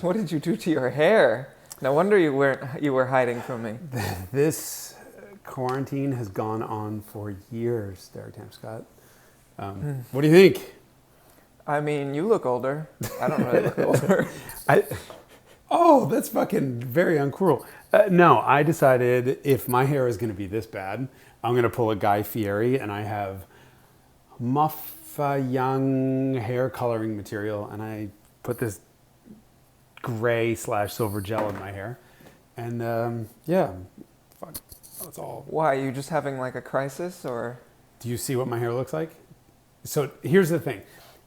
What did you do to your hair? No wonder you were hiding from me. This quarantine has gone on for years, Derek Tamscott. What do you think? I mean, you look older. I don't really look older. Oh, that's fucking very uncool. No, I decided if my hair is going to be this bad, I'm going to pull a Guy Fieri, and I have Young hair coloring material, and I put this gray/silver gel in my hair, and yeah, fuck, that's all. Why, are you just having like a crisis, or? Do you see what my hair looks like? So here's the thing.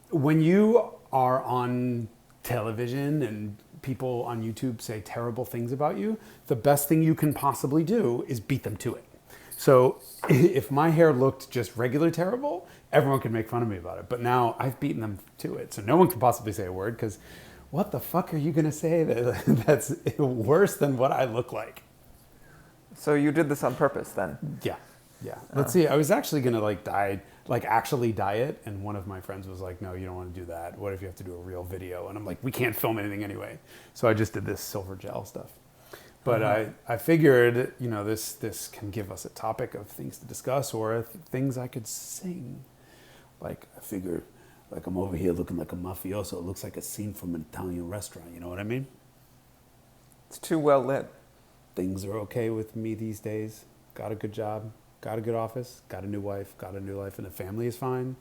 When you are on television and people on YouTube say terrible things about you, the best thing you can possibly do is beat them to it. So if my hair looked just regular terrible, everyone could make fun of me about it. But now I've beaten them to it. So no one can possibly say a word, because what the fuck are you going to say that's worse than what I look like? So you did this on purpose then? Yeah. Let's see. I was actually going to actually dye it. And one of my friends was like, no, you don't want to do that. What if you have to do a real video? And I'm like, we can't film anything anyway. So I just did this silver gel stuff. But I figured, this can give us a topic of things to discuss, or things I could sing. Like, I figure, like, I'm over here looking like a mafioso. It looks like a scene from an Italian restaurant. You know what I mean? It's too well lit. Things are okay with me these days. Got a good job. Got a good office. Got a new wife. Got a new life. And the family is fine.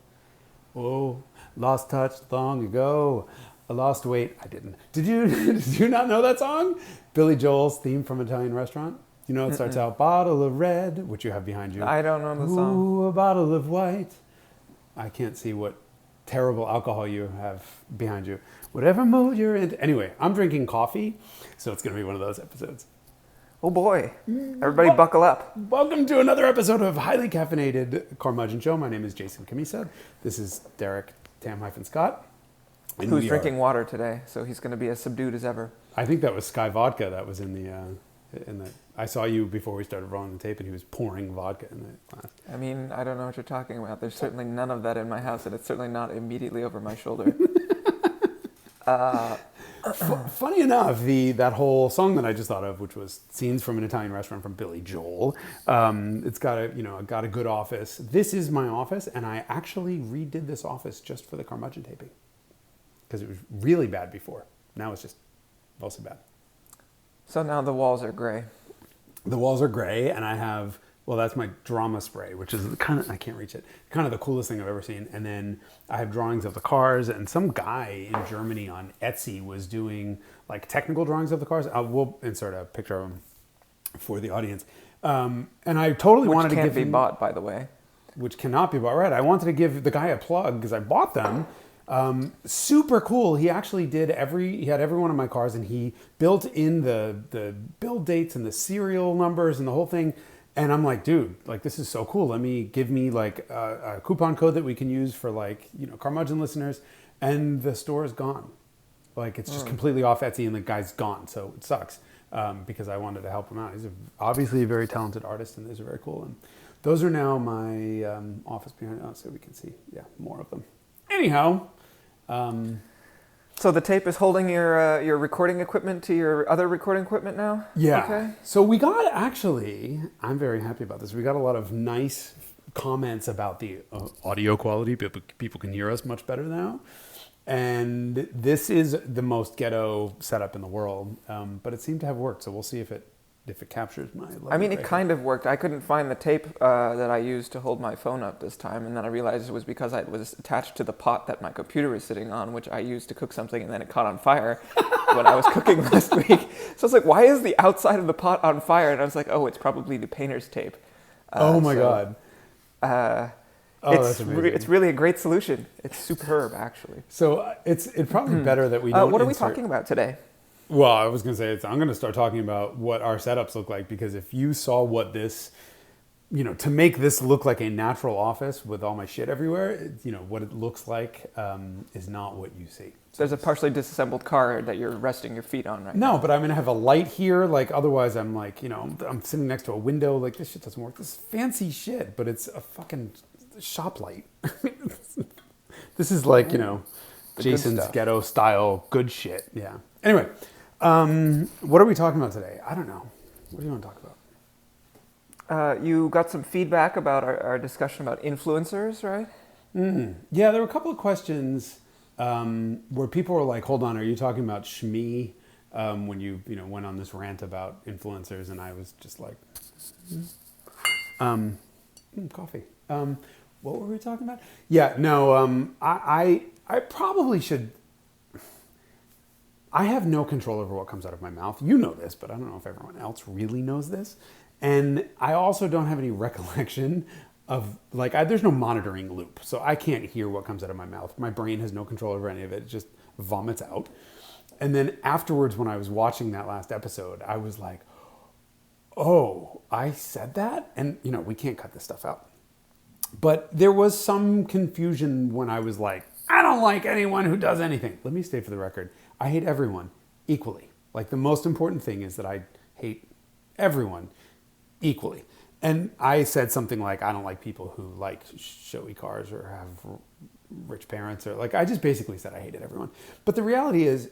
Oh, lost touch long ago. I lost weight. I didn't. Did you not know that song? Billy Joel's theme from Italian Restaurant. You know, it starts out, bottle of red, which you have behind you. I don't know the song. Ooh, a bottle of white. I can't see what terrible alcohol you have behind you. Whatever mood you're in. Anyway, I'm drinking coffee, so it's going to be one of those episodes. Oh boy. Everybody buckle up. Welcome to another episode of Highly Caffeinated Carmudgeon Show. My name is Jason Camisa. This is Derek Tam-Scott. Who's drinking water today, so he's going to be as subdued as ever. I think that was Sky Vodka that was in the. I saw you before we started rolling the tape, and he was pouring vodka in the glass. I mean, I don't know what you're talking about. There's certainly none of that in my house, and it's certainly not immediately over my shoulder. Funny enough, that whole song that I just thought of, which was "Scenes from an Italian Restaurant" from Billy Joel, it's got a good office. This is my office, and I actually redid this office just for the Carmudgeon taping, because it was really bad before. Now it's just mostly bad. So now the walls are gray. The walls are gray, and I have, that's my drama spray, which is I can't reach it, kind of the coolest thing I've ever seen. And then I have drawings of the cars, and some guy in Germany on Etsy was doing like technical drawings of the cars. We'll insert a picture of them for the audience. And I totally wanted to give Which can't be bought, by the way. Which cannot be bought, right. I wanted to give the guy a plug because I bought them. Super cool. He actually he had every one of my cars, and he built in the build dates and the serial numbers and the whole thing. And I'm like, dude, like, this is so cool. Give me like a coupon code that we can use for Carmudgeon listeners. And the store is gone. Like, it's just completely off Etsy, and the guy's gone. So it sucks, because I wanted to help him out. He's obviously a very talented artist, and those are very cool. And those are now my office behind us, so we can see, more of them. Anyhow, so the tape is holding your recording equipment to your other recording equipment now? Yeah. Okay. So we got, I'm very happy about this. We got a lot of nice comments about the audio quality. People can hear us much better now. And this is the most ghetto setup in the world. But it seemed to have worked. So we'll see if it captures my level. I mean, it kind of worked. I couldn't find the tape that I used to hold my phone up this time, and then I realized it was because it was attached to the pot that my computer was sitting on, which I used to cook something, and then it caught on fire when I was cooking last week. So I was like, why is the outside of the pot on fire? And I was like, oh, it's probably the painter's tape. God. That's amazing. It's really a great solution. It's superb, actually. So it's probably better that we don't What are we talking about today? Well, I was going to say, I'm going to start talking about what our setups look like, because if you saw what this, to make this look like a natural office with all my shit everywhere, what it looks like is not what you see. So there's a partially disassembled car that you're resting your feet on right now. No, but I'm going to have a light here. Like, otherwise I'm like, I'm sitting next to a window. Like, this shit doesn't work. This is fancy shit, but it's a fucking shop light. This is like, Jason's ghetto style good shit. Yeah. Anyway, what are we talking about today? I don't know. What do you want to talk about? You got some feedback about our discussion about influencers, right? Yeah, there were a couple of questions where people were like, "Hold on, are you talking about Shmi?" When you went on this rant about influencers, and I was just like, coffee. What were we talking about? Yeah, no, I probably should. I have no control over what comes out of my mouth. You know this, but I don't know if everyone else really knows this. And I also don't have any recollection of, there's no monitoring loop. So I can't hear what comes out of my mouth. My brain has no control over any of it. It just vomits out. And then afterwards, when I was watching that last episode, I was like, oh, I said that? And, we can't cut this stuff out. But there was some confusion when I was like, I don't like anyone who does anything. Let me state for the record, I hate everyone equally. The most important thing is that I hate everyone equally. And I said something like, I don't like people who like showy cars or have rich parents, or I just basically said I hated everyone. But the reality is,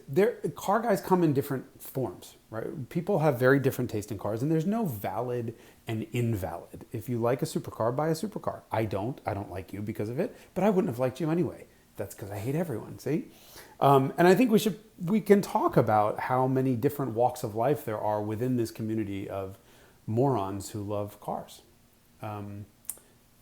car guys come in different forms, right? People have very different taste in cars, and there's no valid and invalid. If you like a supercar, buy a supercar. I don't like you because of it, but I wouldn't have liked you anyway. That's because I hate everyone, see? And I think we can talk about how many different walks of life there are within this community of morons who love cars.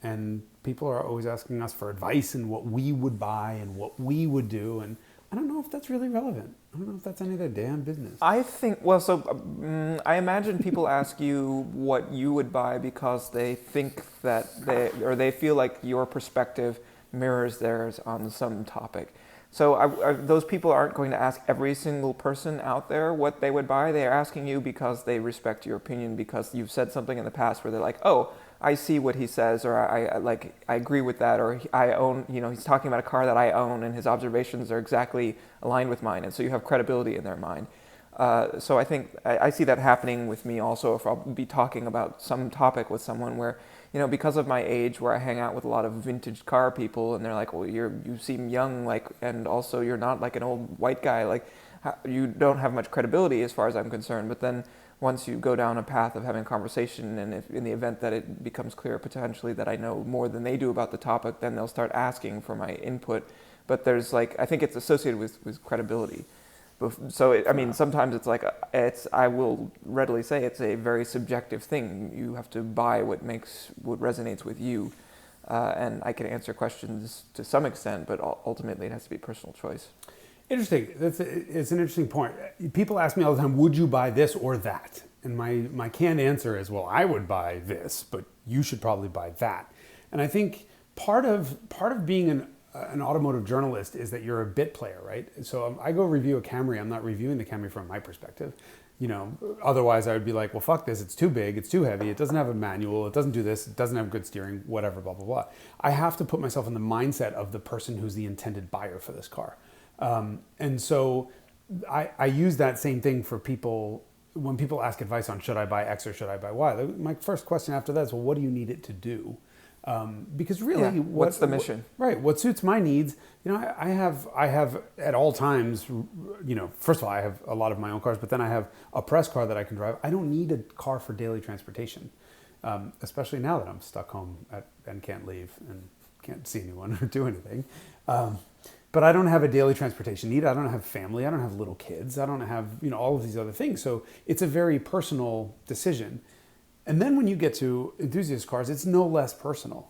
And people are always asking us for advice and what we would buy and what we would do. And I don't know if that's really relevant. I don't know if that's any of their damn business. I think, I imagine people ask you what you would buy because they think that they feel like your perspective mirrors theirs on some topic. So those people aren't going to ask every single person out there what they would buy. They're asking you because they respect your opinion, because you've said something in the past where they're like, oh, I see what he says, or I agree with that, or I own, he's talking about a car that I own and his observations are exactly aligned with mine. And so you have credibility in their mind. So I think I see that happening with me also if I'll be talking about some topic with someone where, because of my age, where I hang out with a lot of vintage car people, and they're like, well, you seem young, and also you're not like an old white guy, you don't have much credibility as far as I'm concerned. But then once you go down a path of having a conversation, and if in the event that it becomes clear potentially that I know more than they do about the topic, then they'll start asking for my input. But there's I think it's associated with credibility. So, sometimes I will readily say it's a very subjective thing. You have to buy what resonates with you. And I can answer questions to some extent, but ultimately it has to be personal choice. Interesting. It's an interesting point. People ask me all the time, would you buy this or that? And my canned answer is, well, I would buy this, but you should probably buy that. And I think part of being an automotive journalist is that you're a bit player, right? So I go review a Camry. I'm not reviewing the Camry from my perspective. Otherwise I would be like, well, fuck this. It's too big. It's too heavy. It doesn't have a manual. It doesn't do this. It doesn't have good steering, whatever, blah, blah, blah. I have to put myself in the mindset of the person who's the intended buyer for this car. And so I use that same thing for people. When people ask advice on should I buy X or should I buy Y, my first question after that is, well, what do you need it to do? Because really, what's the mission? What suits my needs? I have at all times, first of all, I have a lot of my own cars, but then I have a press car that I can drive. I don't need a car for daily transportation, especially now that I'm stuck home and can't leave and can't see anyone or do anything. But I don't have a daily transportation need. I don't have family. I don't have little kids. I don't have all of these other things. So it's a very personal decision. And then when you get to enthusiast cars, it's no less personal.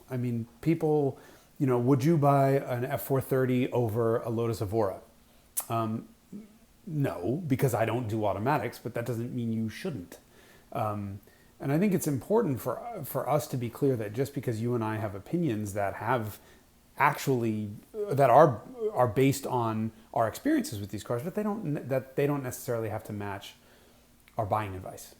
People, would you buy an F430 over a Lotus Evora? No, because I don't do automatics, but that doesn't mean you shouldn't. And I think it's important for us to be clear that just because you and I have opinions that are based on our experiences with these cars, but they don't necessarily have to match our buying advice.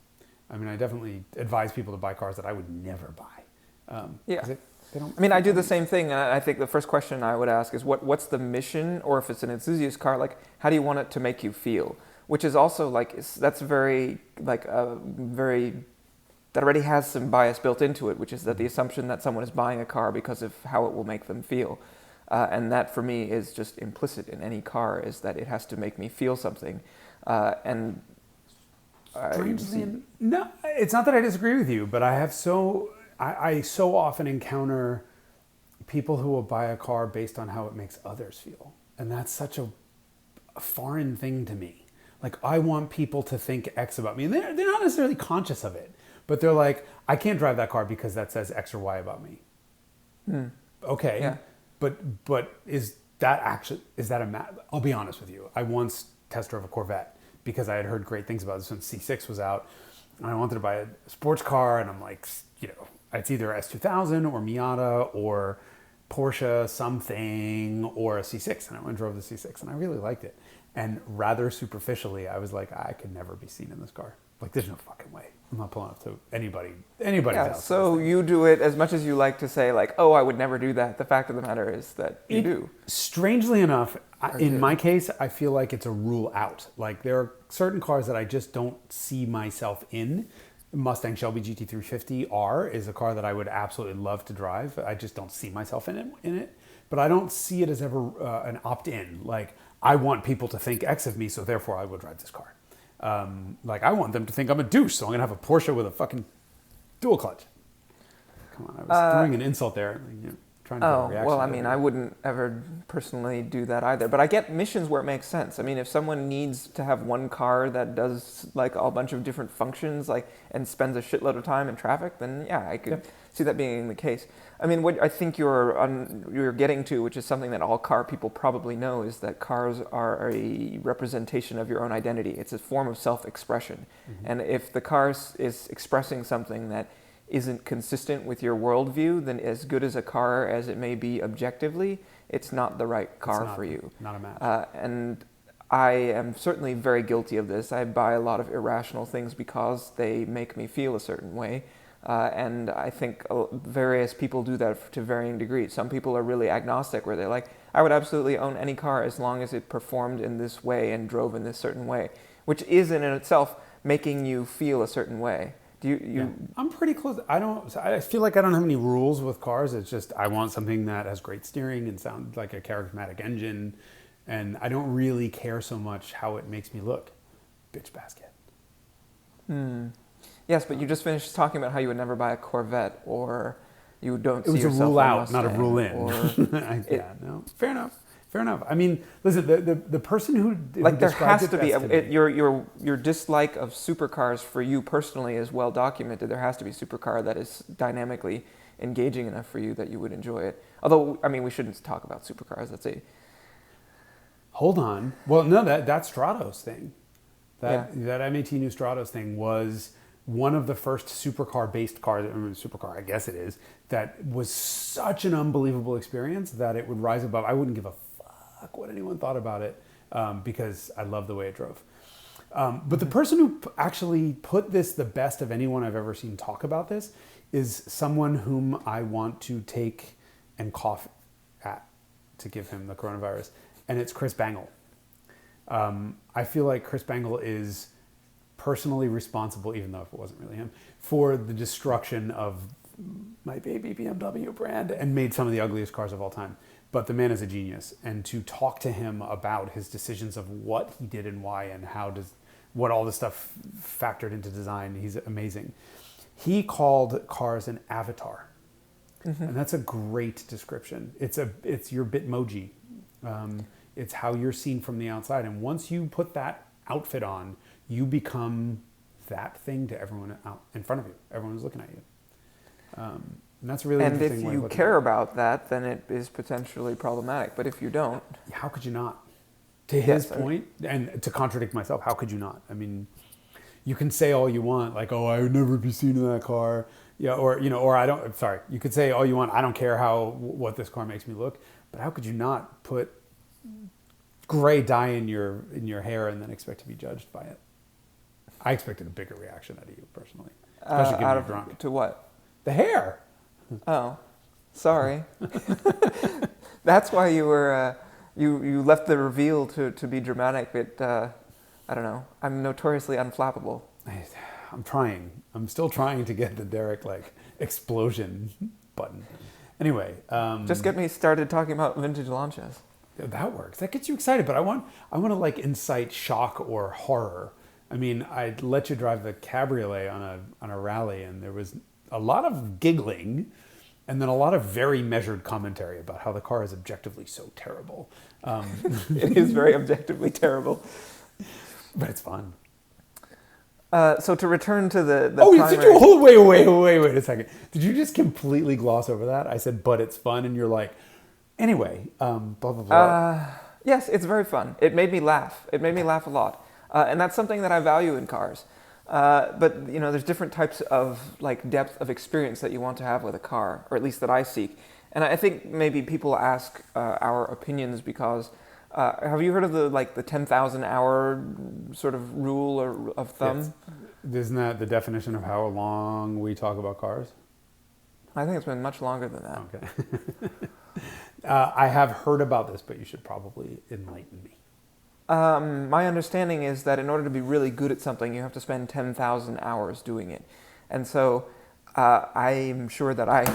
I definitely advise people to buy cars that I would never buy. I do the same thing. And I think the first question I would ask is what's the mission? Or if it's an enthusiast car, how do you want it to make you feel? Which is also that's very, that already has some bias built into it, which is that the assumption that someone is buying a car because of how it will make them feel. And that for me is just implicit in any car, is that it has to make me feel something. And Strangely, no, it's not that I disagree with you, but I so often encounter people who will buy a car based on how it makes others feel. And that's such a foreign thing to me. Like, I want people to think X about me. And they're not necessarily conscious of it, but they're like, I can't drive that car because that says X or Y about me. Okay. Yeah. But is that I'll be honest with you. I once test drove a Corvette because I had heard great things about this when C6 was out. And I wanted to buy a sports car, and I'm like, it's either S2000 or Miata or Porsche something or a C6. And I went and drove the C6, and I really liked it. And rather superficially, I was like, I could never be seen in this car. Like, there's no fucking way. I'm not pulling up to anybody's house. So you do it as much as you like to say, like, oh, I would never do that. The fact of the matter is that you do. Strangely enough, in my case, I feel like it's a rule out. Like, there are certain cars that I just don't see myself in. Mustang Shelby GT350R is a car that I would absolutely love to drive. I just don't see myself in it. But I don't see it as ever an opt-in. Like, I want people to think X of me, so therefore I will drive this car. Like, I want them to think I'm a douche, so I'm going to have a Porsche with a fucking dual clutch. Come on, I was throwing an insult there. Trying to get a reaction. Well, I mean, I wouldn't ever personally do that either. But I get missions where it makes sense. I mean, if someone needs to have one car that does like a bunch of different functions, like, and spends a shitload of time in traffic, then yeah, I could see that being the case. I mean, what I think you're getting to, which is something that all car people probably know, is that cars are a representation of your own identity. It's a form of self-expression. And if the car is expressing something that isn't consistent with your worldview, then as good as a car as it may be objectively, it's not the right car for you. Not a match. And I am certainly very guilty of this. I buy a lot of irrational things because they make me feel a certain way. And I think various people do that to varying degrees. Some people are really agnostic, where they're like, I would absolutely own any car as long as it performed in this way and drove in this certain way, which is in itself making you feel a certain way. I'm pretty close. I feel like I don't have any rules with cars. It's just I want something that has great steering and sounds like a charismatic engine, and I don't really care so much how it makes me look. Bitch basket. Yes, but you just finished talking about how you would never buy a Corvette, or you don't see yourself. It was a rule out, Mustang, not a rule in. Fair enough. Fair enough. I mean, listen, the person who there has to be me, your dislike of supercars for you personally is well documented. There has to be a supercar that is dynamically engaging enough for you that you would enjoy it. Although, I mean, we shouldn't talk about supercars. Hold on. Well, no, that Stratos thing, that MAT new Stratos thing was one of the first supercar-based cars, supercar, I guess it is, that was such an unbelievable experience that it would rise above. I wouldn't give a fuck what anyone thought about it because I love the way it drove. But the person who actually put this the best of anyone I've ever seen talk about this is someone whom I want to take and cough at to give him the coronavirus, and it's Chris Bangle. I feel like Chris Bangle is personally responsible, even though if it wasn't really him, for the destruction of my baby BMW brand and made some of the ugliest cars of all time. But the man is a genius, and to talk to him about his decisions of what he did and why and what all this stuff factored into design, he's amazing. He called cars an avatar, and that's a great description. It's your Bitmoji. It's how you're seen from the outside, and once you put that outfit on, you become that thing to everyone out in front of you. Everyone's looking at you. And that's a really interesting way. And if you care about that, then it is potentially problematic. But if you don't... How could you not? To his point, and to contradict myself, how could you not? I mean, you can say all you want, like, oh, I would never be seen in that car. Yeah, or I don't... Sorry. You could say all you want, I don't care what this car makes me look. But how could you not put gray dye in your hair and then expect to be judged by it? I expected a bigger reaction out of you, personally. Especially given you're drunk. To what? The hair. Oh, sorry. That's why you were you left the reveal to be dramatic. But I don't know. I'm notoriously unflappable. I'm trying. I'm still trying to get the Derek explosion button. Anyway, just get me started talking about vintage launches. That works. That gets you excited. But I want to like incite shock or horror. I mean, I'd let you drive the cabriolet on a rally, and there was a lot of giggling, and then a lot of very measured commentary about how the car is objectively so terrible. It is very objectively terrible, but it's fun. So to return to the did you wait a second? Did you just completely gloss over that? I said, but it's fun, and you're like, anyway, blah blah blah. Yes, it's very fun. It made me laugh. It made me laugh a lot. And that's something that I value in cars. But there's different types of like depth of experience that you want to have with a car, or at least that I seek. And I think maybe people ask our opinions because have you heard of the 10,000 hour sort of rule or of thumb? Yes. Isn't that the definition of how long we talk about cars? I think it's been much longer than that. Okay. I have heard about this, but you should probably enlighten me. My understanding is that in order to be really good at something, you have to spend 10,000 hours doing it. And so I'm sure that I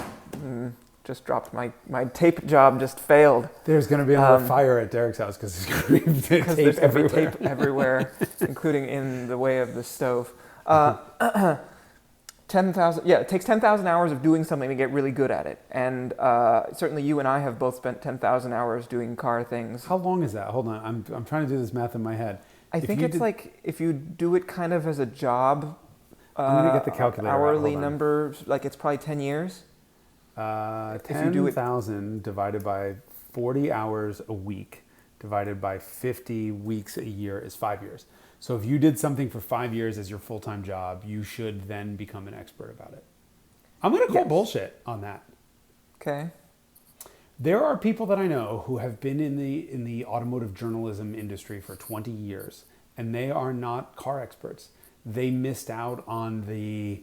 just dropped my tape job, just failed. There's going to be another fire at Derek's house because there's every tape everywhere, including in the way of the stove. 10,000. Yeah, it takes 10,000 hours of doing something to get really good at it. And certainly you and I have both spent 10,000 hours doing car things. How long is that? Hold on, I'm trying to do this math in my head. I think it's like if you do it kind of as a job. I'm going to get the calculator. Hourly number, like it's probably 10 years. 10,000 divided by 40 hours a week divided by 50 weeks a year is 5 years. So if you did something for 5 years as your full-time job, you should then become an expert about it. I'm going to call bullshit on that. Okay. There are people that I know who have been in the automotive journalism industry for 20 years, and they are not car experts. They missed out on the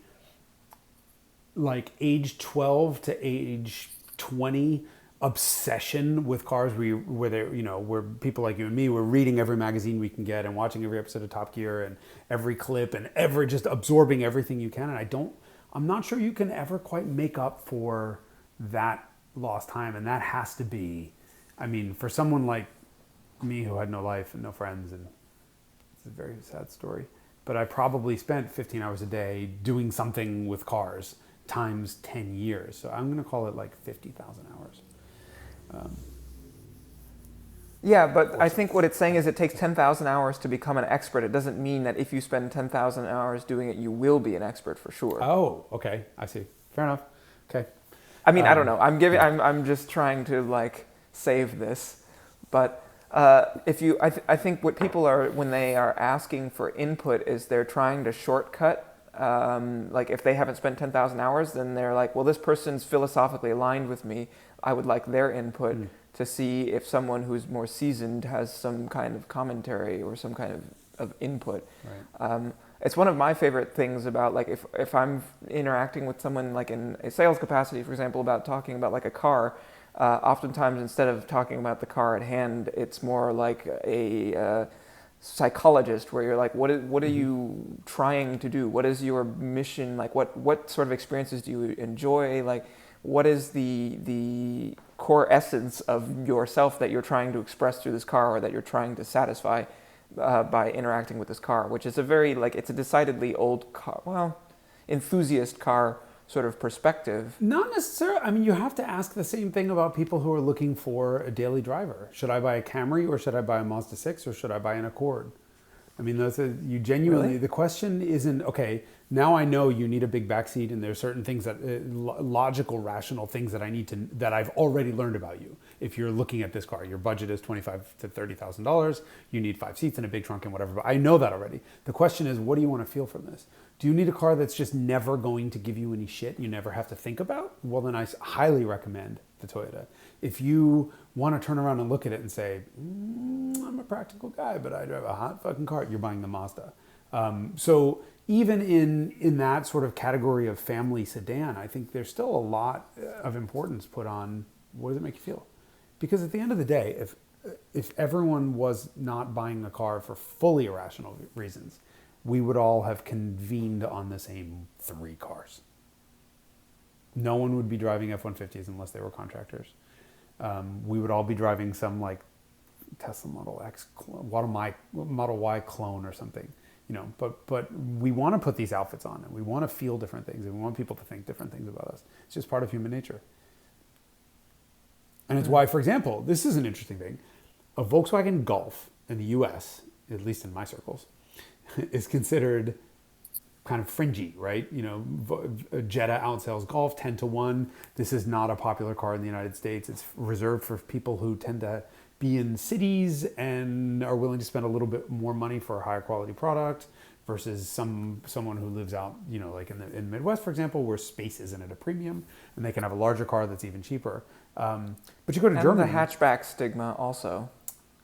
like age 12 to age 20 obsession with cars where people like you and me were reading every magazine we can get and watching every episode of Top Gear and every clip and just absorbing everything you can. And I'm not sure you can ever quite make up for that lost time. And that has to be, I mean, for someone like me who had no life and no friends, and it's a very sad story, but I probably spent 15 hours a day doing something with cars times 10 years. So I'm going to call it like 50,000 hours. Yeah, but I think what it's saying is it takes 10,000 hours to become an expert. It doesn't mean that if you spend 10,000 hours doing it, you will be an expert for sure. Oh, okay. I see. Fair enough. Okay. I mean, I don't know. I'm just trying to like save this, but I think what people are when they are asking for input is they're trying to shortcut. Like if they haven't spent 10,000 hours, then they're like, well, this person's philosophically aligned with me. I would like their input to see if someone who's more seasoned has some kind of commentary or some kind of input. Right. It's one of my favorite things about like if I'm interacting with someone like in a sales capacity, for example, about talking about like a car, oftentimes instead of talking about the car at hand, it's more like a psychologist where you're like, what are you trying to do? What is your mission? Like what sort of experiences do you enjoy? Like what is the core essence of yourself that you're trying to express through this car or that you're trying to satisfy by interacting with this car, which is a very it's a decidedly old car, enthusiast car sort of perspective. Not necessarily. I mean, you have to ask the same thing about people who are looking for a daily driver. Should I buy a Camry or should I buy a Mazda 6 or should I buy an Accord? I mean, you genuinely, really? The question isn't, okay, now I know you need a big backseat and there's certain things that, logical, rational things that that I've already learned about you. If you're looking at this car, your budget is $25,000 to $30,000, you need 5 seats and a big trunk and whatever, but I know that already. The question is, what do you want to feel from this? Do you need a car that's just never going to give you any shit you never have to think about? Well, then I highly recommend the Toyota. If you want to turn around and look at it and say, I'm a practical guy, but I drive a hot fucking car, you're buying the Mazda. So even in that sort of category of family sedan, I think there's still a lot of importance put on what does it make you feel? Because at the end of the day, if everyone was not buying a car for fully irrational reasons, we would all have convened on the same 3 cars. No one would be driving F-150s unless they were contractors. We would all be driving some like Tesla Model X, Model Y clone or something. But we want to put these outfits on, and we want to feel different things, and we want people to think different things about us. It's just part of human nature. And it's why, for example, this is an interesting thing. A Volkswagen Golf in the US, at least in my circles, is considered kind of fringy, right? Jetta outsells Golf 10 to 1. This is not a popular car in the United States. It's reserved for people who tend to be in cities and are willing to spend a little bit more money for a higher quality product versus someone who lives out, like in the Midwest, for example, where space isn't at a premium, and they can have a larger car that's even cheaper. But you go to Germany. And the hatchback stigma also.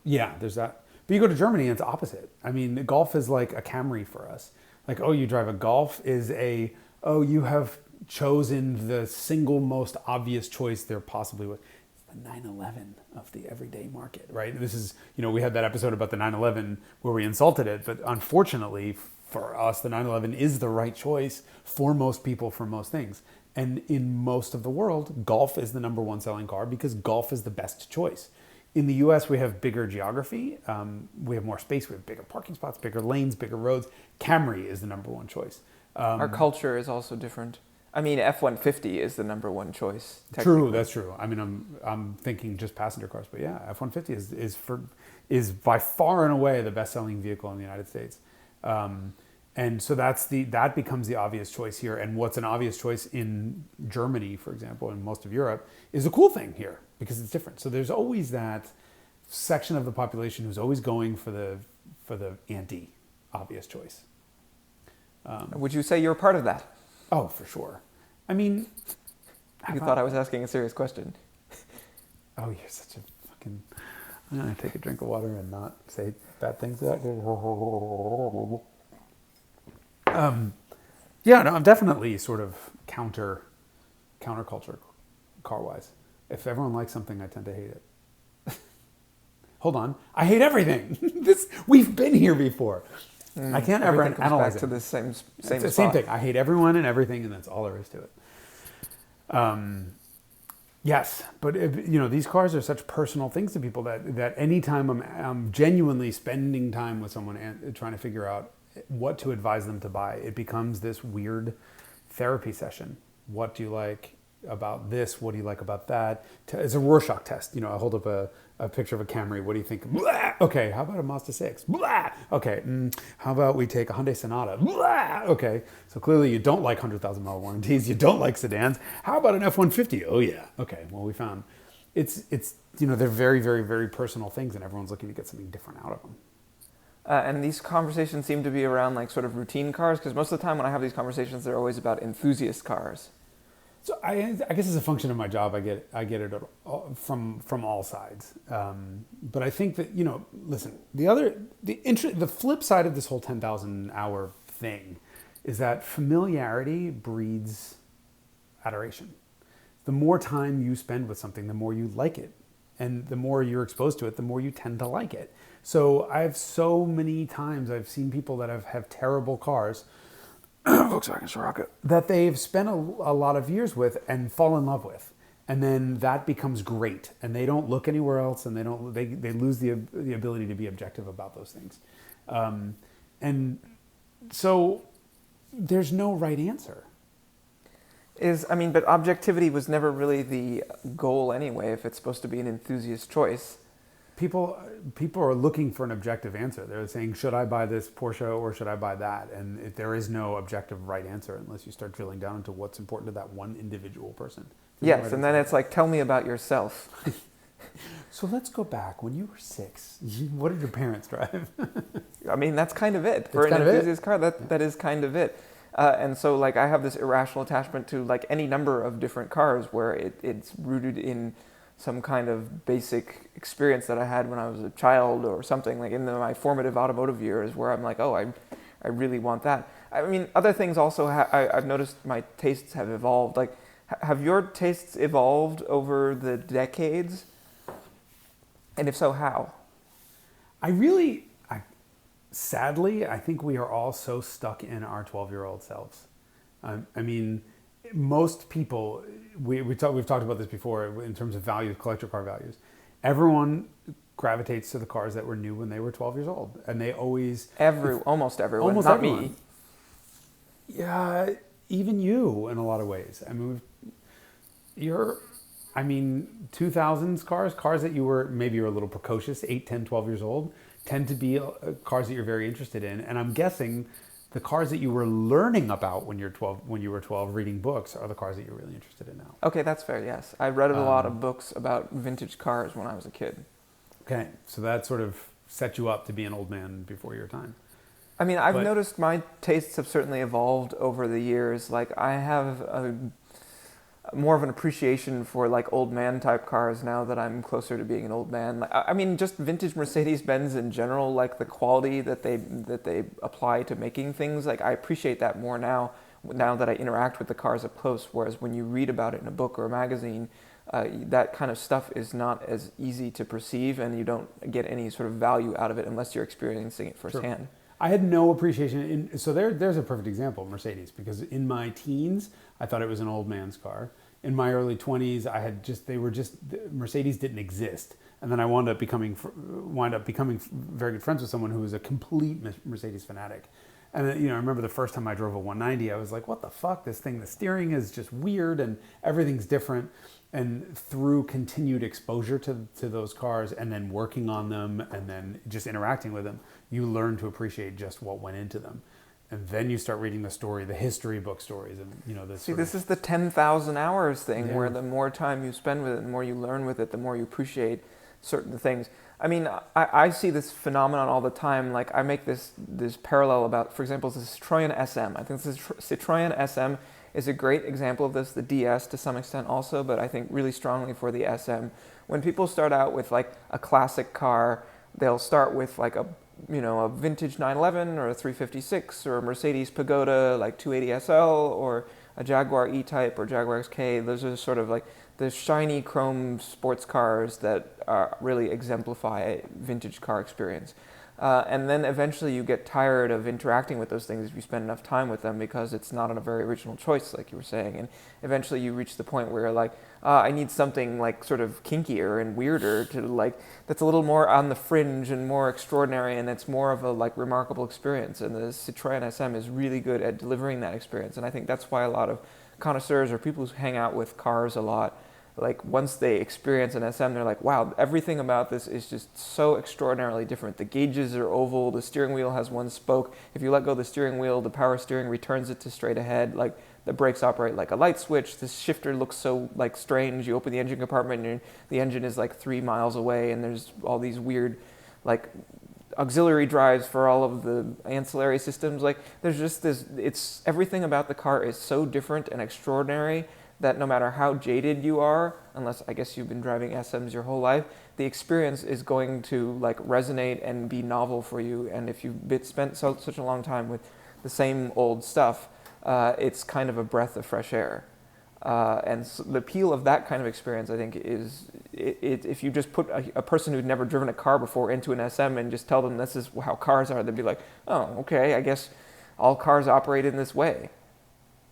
Yeah, there's that. But you go to Germany and it's opposite. I mean, the Golf is like a Camry for us. Like, oh, you drive a Golf is you have chosen the single most obvious choice there possibly was. It's the 911 of the everyday market, right? This is, we had that episode about the 911 where we insulted it, but unfortunately for us, the 911 is the right choice for most people for most things. And in most of the world, Golf is the number one selling car because Golf is the best choice. In the US, we have bigger geography. We have more space. We have bigger parking spots, bigger lanes, bigger roads. Camry is the number one choice. Our culture is also different. I mean, F-150 is the number one choice. True, that's true. I mean, I'm thinking just passenger cars, but yeah, F-150 is by far and away the best-selling vehicle in the United States. And so that becomes the obvious choice here. And what's an obvious choice in Germany, for example, and most of Europe, is a cool thing here because it's different. So there's always that section of the population who's always going for the anti-obvious choice. Would you say you're part of that? Oh, for sure. I mean... You thought I was asking a serious question. Oh, you're such a fucking... I'm going to take a drink of water and not say bad things. Yeah, no, I'm definitely sort of counterculture car-wise. If everyone likes something, I tend to hate it. Hold on. I hate everything. We've been here before. I can't ever analyze back to the same It's the spot. same thing. I hate everyone and everything, and that's all there is to it. Yes, but these cars are such personal things to people that anytime I'm genuinely spending time with someone and trying to figure out what to advise them to buy, it becomes this weird therapy session. What do you like about this? What do you like about that? It's a Rorschach test. I hold up a picture of a Camry. What do you think? Blah! Okay, how about a Mazda 6? Blah! Okay, how about we take a Hyundai Sonata? Blah! Okay, so clearly you don't like 100,000-mile warranties. You don't like sedans. How about an F-150? Oh yeah. Okay, well we found it's they're very, very, very personal things, and everyone's looking to get something different out of them. And these conversations seem to be around like sort of routine cars, because most of the time when I have these conversations, they're always about enthusiast cars. So I guess as a function of my job, I get it from all sides. But I think that listen, the flip side of this whole 10,000 hour thing is that familiarity breeds adoration. The more time you spend with something, the more you like it, and the more you're exposed to it, the more you tend to like it. So so many times I've seen people that have terrible cars. Volkswagen Scirocco, that they've spent a lot of years with and fall in love with, and then that becomes great, and they don't look anywhere else, and they lose the ability to be objective about those things, and so there's no right answer. But objectivity was never really the goal anyway. If it's supposed to be an enthusiast choice. People are looking for an objective answer. They're saying, should I buy this Porsche or should I buy that? And there is no objective right answer unless you start drilling down into what's important to that one individual person. Yes, and then it's like, tell me about yourself. So let's go back. When you were 6, what did your parents drive? I mean, that's kind of it. For an enthusiast car, that is kind of it. And so like I have this irrational attachment to like any number of different cars where it's rooted in some kind of basic experience that I had when I was a child or something, like in my formative automotive years where I'm like, oh, I really want that. I mean, other things also, I've noticed my tastes have evolved. Like, have your tastes evolved over the decades? And if so, how? Sadly, I think we are all so stuck in our 12-year-old selves. I mean, most people, we've talked about this before in terms of values, collector car values. Everyone gravitates to the cars that were new when they were 12 years old, and they always almost everyone, almost not everyone. me. Yeah, even you in a lot of ways. I mean, 2000s cars that you were, maybe you're a little precocious, 8, 10, 12 years old, tend to be cars that you're very interested in. And I'm guessing the cars that you were learning about when you were 12 reading books are the cars that you're really interested in now. Okay, that's fair, yes. I read a lot of books about vintage cars when I was a kid. Okay, so that sort of set you up to be an old man before your time. I mean, I've noticed my tastes have certainly evolved over the years. Like, I have more of an appreciation for like old man type cars now that I'm closer to being an old man. Like, I mean, just vintage Mercedes-Benz in general, like the quality that they apply to making things. Like, I appreciate that more now that I interact with the cars up close. Whereas when you read about it in a book or a magazine, that kind of stuff is not as easy to perceive, and you don't get any sort of value out of it unless you're experiencing it firsthand. Sure. I had no appreciation. So there's a perfect example, Mercedes, because in my teens, I thought it was an old man's car. In my early 20s, Mercedes didn't exist. And then I wound up becoming very good friends with someone who was a complete Mercedes fanatic. And I remember the first time I drove a 190, I was like, what the fuck, this thing, the steering is just weird and everything's different. And through continued exposure to those cars and then working on them and then just interacting with them, you learn to appreciate just what went into them. And then you start reading the history book stories, and this. See, this is the 10,000 hours thing, Yeah. where the more time you spend with it, the more you learn with it, the more you appreciate certain things. I mean, I see this phenomenon all the time. Like, I make this parallel about, for example, the Citroën SM. I think the Citroën SM is a great example of this. The DS to some extent also, but I think really strongly for the SM. When people start out with like a classic car, they'll start with like a vintage 911 or a 356 or a Mercedes Pagoda like 280 SL or a Jaguar E-Type or Jaguar XK. Those are sort of like the shiny chrome sports cars that really exemplify a vintage car experience. And then eventually you get tired of interacting with those things if you spend enough time with them, because it's not a very original choice, like you were saying. And eventually you reach the point where you're like, I need something like sort of kinkier and weirder to like, that's a little more on the fringe and more extraordinary, and it's more of a like remarkable experience. And the Citroën SM is really good at delivering that experience. And I think that's why a lot of connoisseurs or people who hang out with cars a lot, like once they experience an SM, they're like, wow, everything about this is just so extraordinarily different. The gauges are oval, the steering wheel has one spoke. If you let go of the steering wheel, the power steering returns it to straight ahead. Like, the brakes operate like a light switch. This shifter looks so like strange. You open the engine compartment and the engine is like 3 miles away, and there's all these weird like auxiliary drives for all of the ancillary systems. Like, there's just this, everything about the car is so different and extraordinary that no matter how jaded you are, unless I guess you've been driving SMs your whole life, the experience is going to like resonate and be novel for you. And if you've spent such a long time with the same old stuff, it's kind of a breath of fresh air. And so the appeal of that kind of experience, I think, is if you just put a person who'd never driven a car before into an SM and just tell them this is how cars are, they'd be like, oh, okay, I guess all cars operate in this way.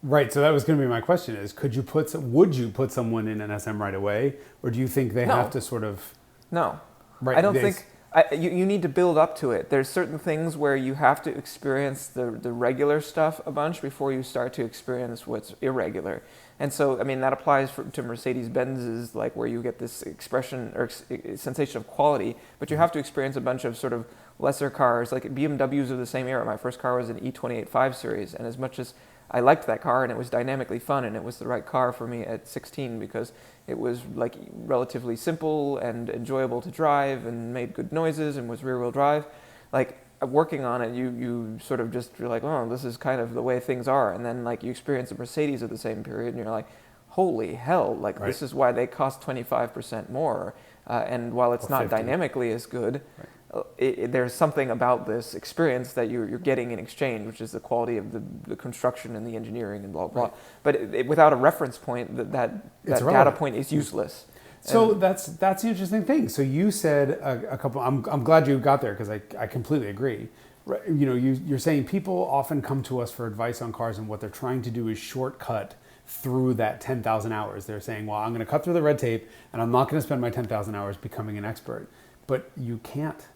Right, so that was going to be my question: is would you put someone in an SM right away, or do you think they have to sort of? No, right. I don't think you need to build up to it. There's certain things where you have to experience the regular stuff a bunch before you start to experience what's irregular. And so, I mean, that applies to Mercedes-Benz's, like where you get this expression or sensation of quality, but you have to experience a bunch of sort of lesser cars. Like BMWs of the same era. My first car was an E28 5 Series, and as much as I liked that car and it was dynamically fun and it was the right car for me at 16 because it was like relatively simple and enjoyable to drive and made good noises and was rear-wheel drive. Like, working on it, you sort of just, you're like, oh, this is kind of the way things are. And then like you experience a Mercedes of the same period and you're like, holy hell, like right. This is why they cost 25% more. And while it's not 50. Dynamically as good, right. There's something about this experience that you're getting in exchange, which is the quality of the construction and the engineering and blah, blah. Right. But without a reference point, that data point is useless. So that's the interesting thing. So you said a couple. I'm glad you got there because I completely agree. Right, you're saying people often come to us for advice on cars, and what they're trying to do is shortcut through that 10,000 hours. They're saying, well, I'm going to cut through the red tape, and I'm not going to spend my 10,000 hours becoming an expert. but you can't.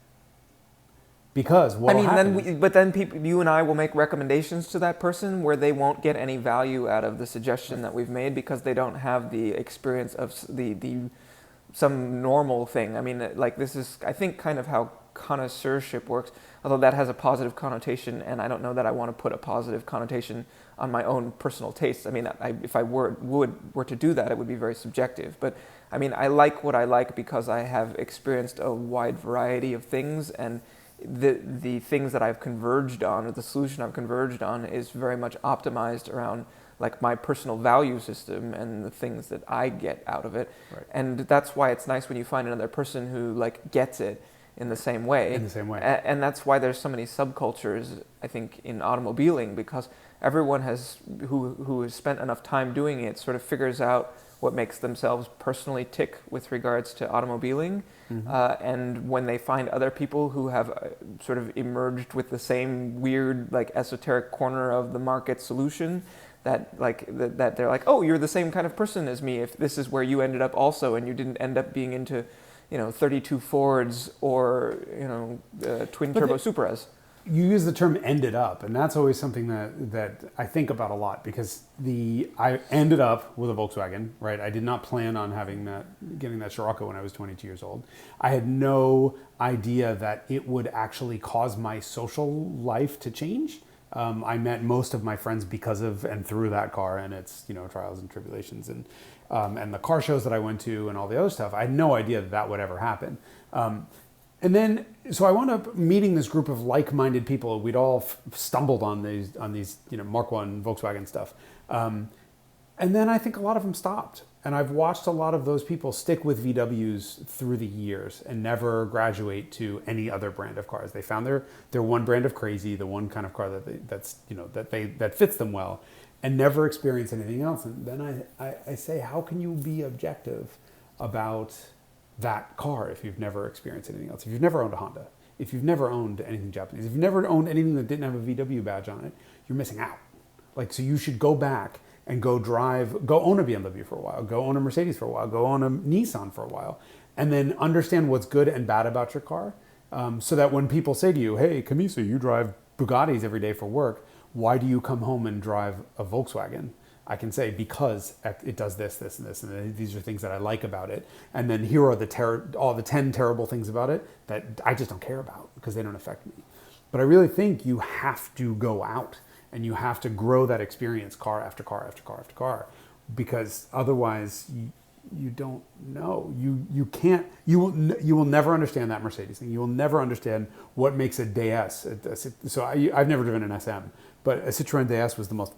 Because what then people, you and I will make recommendations to that person where they won't get any value out of the suggestion that we've made because they don't have the experience of some normal thing. I mean, like this is, I think, kind of how connoisseurship works, although that has a positive connotation, and I don't know that I want to put a positive connotation on my own personal tastes. I mean, if I were to do that, it would be very subjective. But I mean, I like what I like because I have experienced a wide variety of things, and the things that I've converged on, or the solution I've converged on, is very much optimized around like my personal value system and the things that I get out of it. Right. And that's why it's nice when you find another person who like gets it in the same way. In the same way. And that's why there's so many subcultures, I think, in automobiling, because everyone who has spent enough time doing it sort of figures out what makes themselves personally tick with regards to automobiling. And when they find other people who have sort of emerged with the same weird, like esoteric corner of the market solution, that they're like, oh, you're the same kind of person as me. If this is where you ended up also, and you didn't end up being into, 32 Fords or twin turbo Supras. You use the term "ended up," and that's always something that I think about a lot, because I ended up with a Volkswagen, right? I did not plan on getting that Scirocco when I was 22 years old. I had no idea that it would actually cause my social life to change. I met most of my friends because of and through that car and its trials and tribulations and the car shows that I went to and all the other stuff. I had no idea that would ever happen. And then, so I wound up meeting this group of like-minded people. We'd all stumbled on these Mark I Volkswagen stuff. And then I think a lot of them stopped. And I've watched a lot of those people stick with VWs through the years and never graduate to any other brand of cars. They found their one brand of crazy, the one kind of car that fits them well, and never experience anything else. And then I say, how can you be objective about that car if you've never experienced anything else? If you've never owned a Honda, if you've never owned anything Japanese, if you've never owned anything that didn't have a VW badge on it, you're missing out. So you should go back and go own a BMW for a while, go own a Mercedes for a while, go own a Nissan for a while, and then understand what's good and bad about your car, so that when people say to you, hey, Camisa, you drive Bugattis every day for work, why do you come home and drive a Volkswagen? I can say, because it does this, this, and this, and these are things that I like about it. And then here are all the 10 terrible things about it that I just don't care about because they don't affect me. But I really think you have to go out and you have to grow that experience car after car after car after car, because otherwise you don't know. You will never understand that Mercedes thing. You will never understand what makes a DS. So I've never driven an SM, but a Citroën DS was the most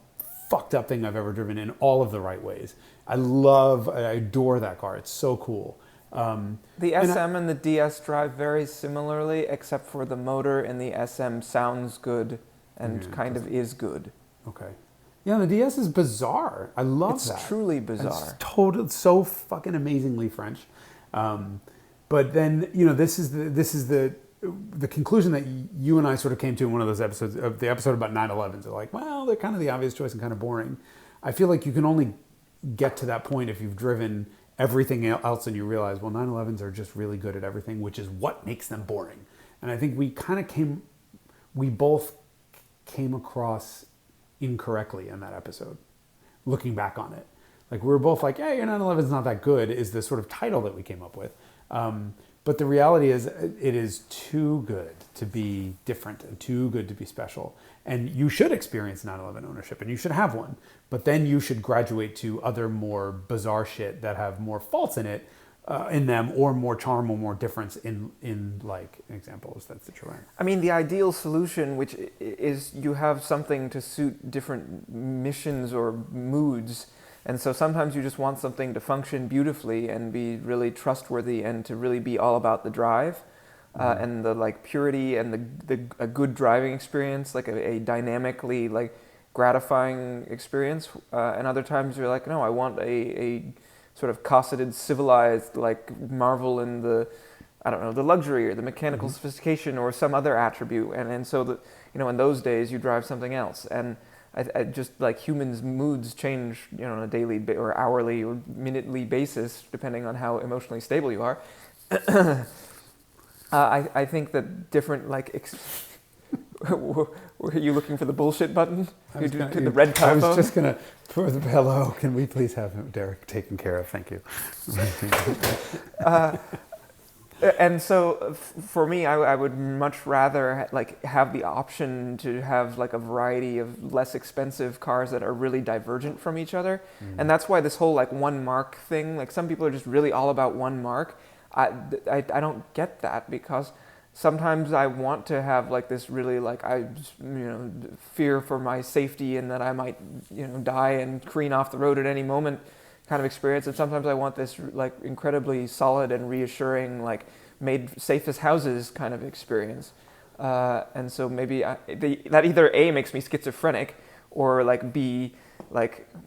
fucked up thing I've ever driven in all of the right ways. I adore that car. It's so cool. The SM and the DS drive very similarly, except for the motor in the SM sounds good and kind of is good. Okay. Yeah, the DS is bizarre. I love that. It's truly bizarre. It's so fucking amazingly French. But then, this is the conclusion that you and I sort of came to in one of those episodes, of the episode about 911s. They're like, well, they're kind of the obvious choice and kind of boring. I feel like you can only get to that point if you've driven everything else and you realize, well, 911s are just really good at everything, which is what makes them boring. And I think we both came across incorrectly in that episode, looking back on it. Like, we were both like, yeah, your 911's not that good, is the sort of title that we came up with. But the reality is, it is too good to be different and too good to be special. And you should experience 911 ownership, and you should have one. But then you should graduate to other more bizarre shit that have more faults in it, in them, or more charm or more difference in like an example is that Citroën. I mean, the ideal solution, which is you have something to suit different missions or moods. And so sometimes you just want something to function beautifully and be really trustworthy and to really be all about the drive, and the like purity and a good driving experience, like a dynamically like gratifying experience. And other times you're like, no, I want a sort of cosseted, civilized like marvel in the, I don't know, the luxury or the mechanical sophistication or some other attribute. And so in those days you drive something else. And I just like humans' moods change, on a daily or hourly or minutely basis, depending on how emotionally stable you are. I think that different were you looking for the bullshit button? The red telephone? I was just gonna for the hello. Can we please have Derek taken care of? Thank you. And so for me, I would much rather have the option to have a variety of less expensive cars that are really divergent from each other. And that's why this whole one marque thing, some people are just really all about one marque. I don't get that, because sometimes I want to have this really fear for my safety and that I might die and careen off the road at any moment kind of experience, and sometimes I want this incredibly solid and reassuring made safe as houses kind of experience, and so maybe that either A, makes me schizophrenic, or B,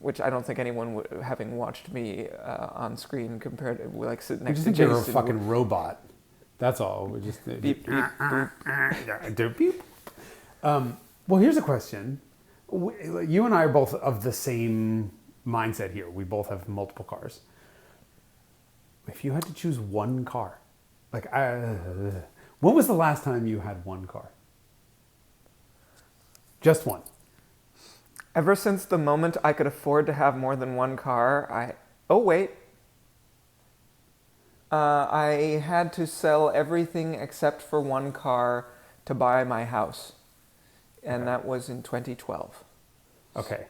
which I don't think anyone would, having watched me on screen compared to sitting next to Jason. You're a fucking robot. That's all. We just beep, beep, boop. Beep. Well, here's a question. You and I are both of the same mindset here. We both have multiple cars. If you had to choose one car, when was the last time you had one car? Just one. Ever since the moment I could afford to have more than one car, I had to sell everything except for one car to buy my house. And that was in 2012. Okay.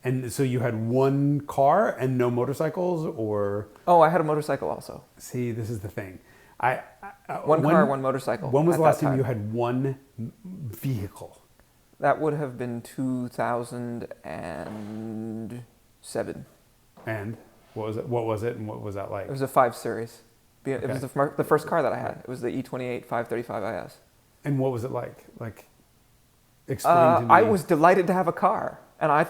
And so you had one car and no motorcycles, or? Oh, I had a motorcycle also. See, this is the thing. One car, one motorcycle. When was the last time you had one vehicle? That would have been 2007. And what was it, and what was that like? It was a 5 Series. It was the first car that I had. It was the E28 535 IS. And what was it like? Explain to me. I was delighted to have a car, and I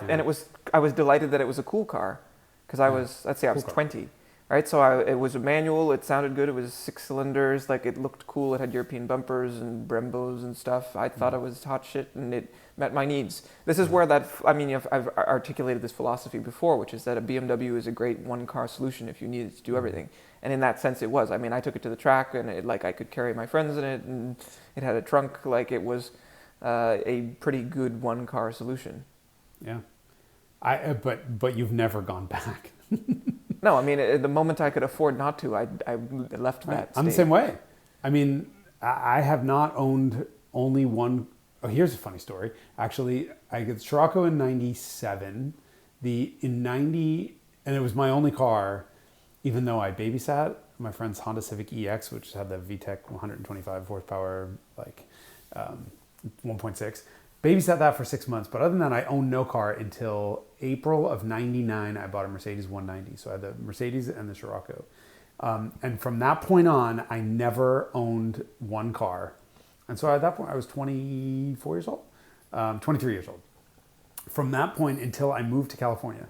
was delighted that it was a cool car, because I was 20, right? So it was a manual. It sounded good. It was 6 cylinders. It looked cool. It had European bumpers and Brembos and stuff. I thought it was hot shit, and it met my needs. This is where I've articulated this philosophy before, which is that a BMW is a great one-car solution if you needed to do everything. And in that sense, it was. I took it to the track, and I could carry my friends in it, and it had a trunk. It was a pretty good one-car solution. Yeah, but you've never gone back. No, the moment I could afford not to, I left that state. I'm the same way. I have not owned only one. Oh, here's a funny story. Actually, I got Scirocco in 97. In 90, and it was my only car, even though I babysat my friend's Honda Civic EX, which had the VTEC 125 horsepower, 1.6. Babysat that for 6 months, but other than that, I owned no car until April of 99. I bought a Mercedes 190. So I had the Mercedes and the Scirocco. And from that point on, I never owned one car. And so at that point, I was 24 years old, 23 years old. From that point until I moved to California.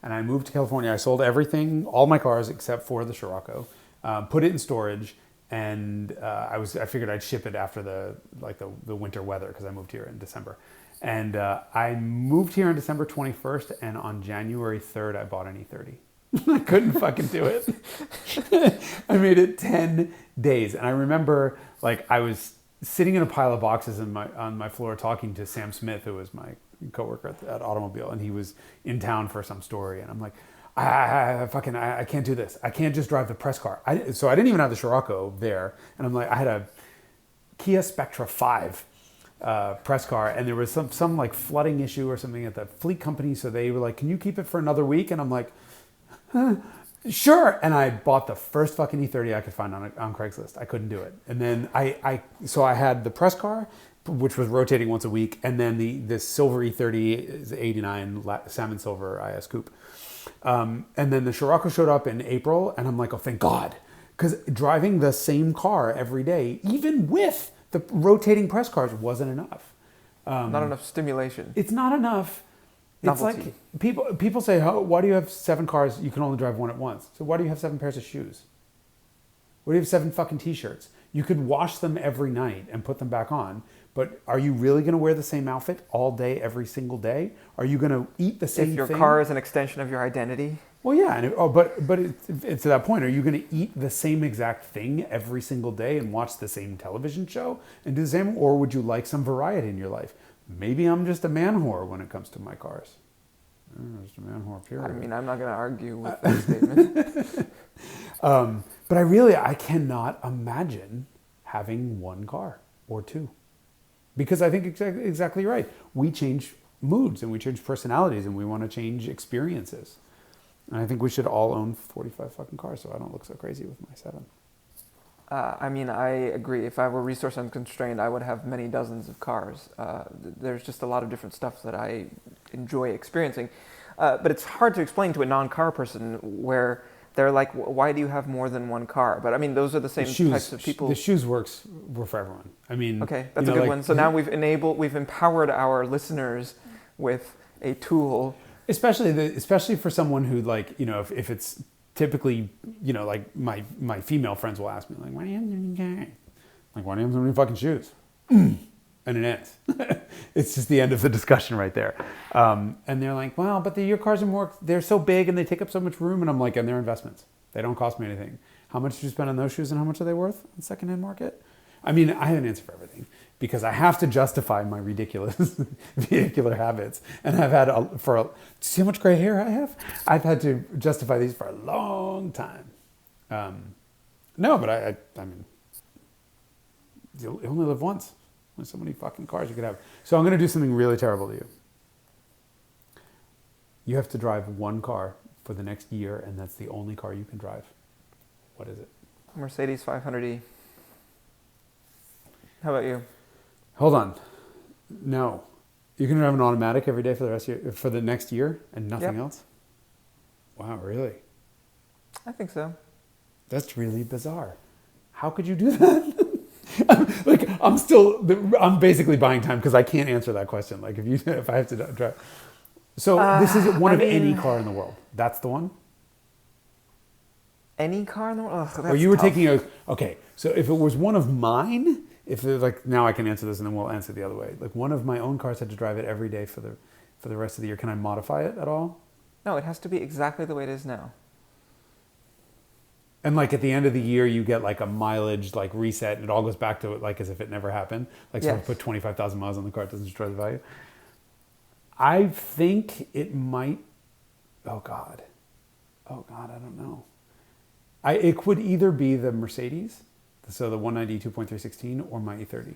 And I moved to California, I sold everything, all my cars except for the Scirocco, put it in storage, and I figured I'd ship it after the winter weather, because I moved here in December. And I moved here on December 21st, and on January 3rd, I bought an E30. I couldn't fucking do it. I made it 10 days. And I remember, I was sitting in a pile of boxes on my floor talking to Sam Smith, who was my coworker at Automobile, and he was in town for some story, and I'm like, I can't do this. I can't just drive the press car. So I didn't even have the Scirocco there, and I'm like, I had a Kia Spectra 5 press car, and there was some flooding issue or something at the fleet company, so they were like, can you keep it for another week? And I'm like, sure. And I bought the first fucking E30 I could find on Craigslist. I couldn't do it. And then so I had the press car, which was rotating once a week, and then the silver E30 is 89 salmon silver IS coupe. And then the Scirocco showed up in April, and I'm like, oh, thank God. Because driving the same car every day, even with the rotating press cars, wasn't enough. Not enough stimulation. It's not enough. Novelty. It's like people say, why do you have 7 cars? You can only drive one at once. So why do you have 7 pairs of shoes? Why do you have 7 fucking t-shirts? You could wash them every night and put them back on. But are you really going to wear the same outfit all day, every single day? Are you going to eat the same thing? If your car is an extension of your identity? Well, yeah, but it's to that point. Are you going to eat the same exact thing every single day and watch the same television show and do the same, or would you like some variety in your life? Maybe I'm just a man whore when it comes to my cars. I'm just a man whore, period. I mean, I'm not going to argue with that statement. But I cannot imagine having one car or two, because I think exactly right. We change moods and we change personalities and we want to change experiences. And I think we should all own 45 fucking cars so I don't look so crazy with my 7. I mean, I agree. If I were resource unconstrained, I would have many dozens of cars. There's just a lot of different stuff that I enjoy experiencing. But it's hard to explain to a non-car person where they're like, why do you have more than one car? But I mean, those are the same types of people. The shoes were for everyone. I mean, okay, that's a good one. So now we've empowered our listeners with a tool. Especially for someone who, like, you know, if it's typically, you know, like my female friends will ask me, like, why do you have so many cars? Like, why do you have so many fucking shoes? And it ends. It's just the end of the discussion right there. And they're like, well, but your cars are they're so big and they take up so much room. And I'm like, and they're investments. They don't cost me anything. How much did you spend on those shoes and how much are they worth on the secondhand market? I mean, I have an answer for everything because I have to justify my ridiculous vehicular habits. And I've had, see how much gray hair I have? I've had to justify these for a long time. No, but I mean, you only live once. There's so many fucking cars you could have. So I'm going to do something really terrible to you. You have to drive one car for the next year, and that's the only car you can drive. What is it? Mercedes 500e. How about you? Hold on. No. You can drive an automatic every day for the next year and nothing else? Wow, really? I think so. That's really bizarre. How could you do that? Like, I'm basically buying time because I can't answer that question. Like, if I have to drive. So this is one of any car in the world. That's the one? Any car in the world? Ugh, or you were taking okay, so if it was one of mine, now I can answer this and then we'll answer the other way. Like, one of my own cars had to drive it every day for the rest of the year. Can I modify it at all? No, it has to be exactly the way it is now. And like at the end of the year, you get like a mileage like reset, and it all goes back to it like as if it never happened. Like, someone put 25,000 miles on the car, it doesn't destroy the value. I think it might. Oh God, I don't know. It could either be the Mercedes, so the 190 2.316, or my E30,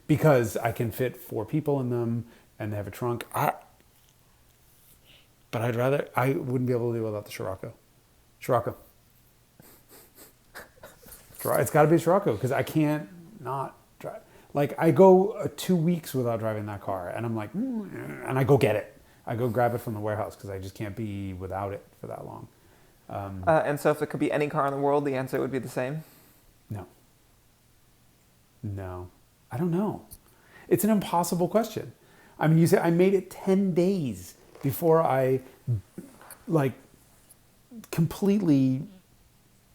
because I can fit 4 people in them and they have a trunk. But I wouldn't be able to do without the Scirocco. It's got to be a Scirocco because I can't not drive. Like, I go 2 weeks without driving that car, and I'm like, and I go get it. I go grab it from the warehouse because I just can't be without it for that long. And so if it could be any car in the world, the answer would be the same? No. I don't know. It's an impossible question. I mean, you say I made it 10 days before I, like, completely...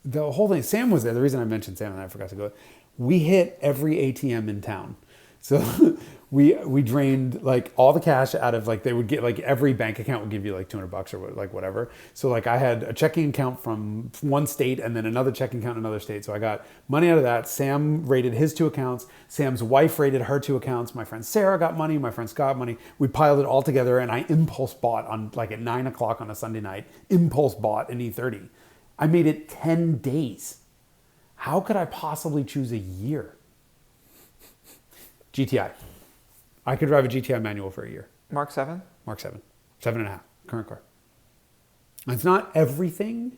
The whole thing, Sam was there. The reason I mentioned Sam and I forgot to go, we hit every ATM in town. So we drained like all the cash out of, like, they would get, like, every bank account would give you like $200 or like whatever. So like I had a checking account from one state and then another checking account in another state. So I got money out of that. Sam raided his 2 accounts. Sam's wife raided her 2 accounts. My friend Sarah got money. My friend Scott got money. We piled it all together and I impulse bought on like at 9 o'clock on a Sunday night, impulse bought an E30. I made it 10 days. How could I possibly choose a year? GTI. I could drive a GTI manual for a year. Mark 7? Mark 7. 7.5. Current car. It's not everything.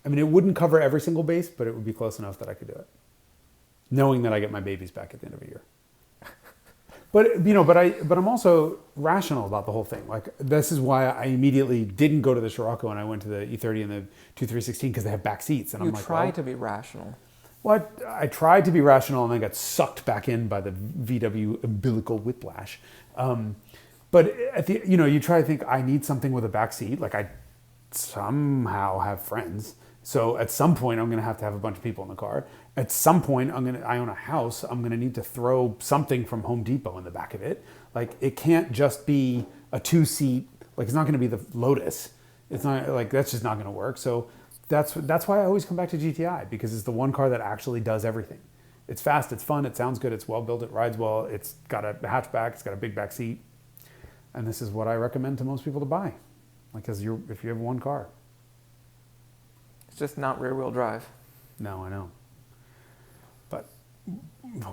I mean, it wouldn't cover every single base, but it would be close enough that I could do it. Knowing that I get my babies back at the end of a year. But, you know, but I'm also rational about the whole thing. Like, this is why I immediately didn't go to the Scirocco and I went to the E30 and the 2316 because they have back seats. And I'm like, try to be rational. Well, I tried to be rational and then got sucked back in by the VW umbilical whiplash. But you try to think I need something with a back seat. Like, I somehow have friends. So at some point, I'm going to have a bunch of people in the car. At some point, I own a house. I'm going to need to throw something from Home Depot in the back of it. Like, it can't just be a 2-seat. Like, it's not going to be the Lotus. It's not like that's just not going to work. So that's why I always come back to GTI, because it's the one car that actually does everything. It's fast, it's fun, it sounds good, it's well built, it rides well, it's got a hatchback, it's got a big back seat, and this is what I recommend to most people to buy. Like, if you have one car. It's just not rear-wheel drive. No, I know. But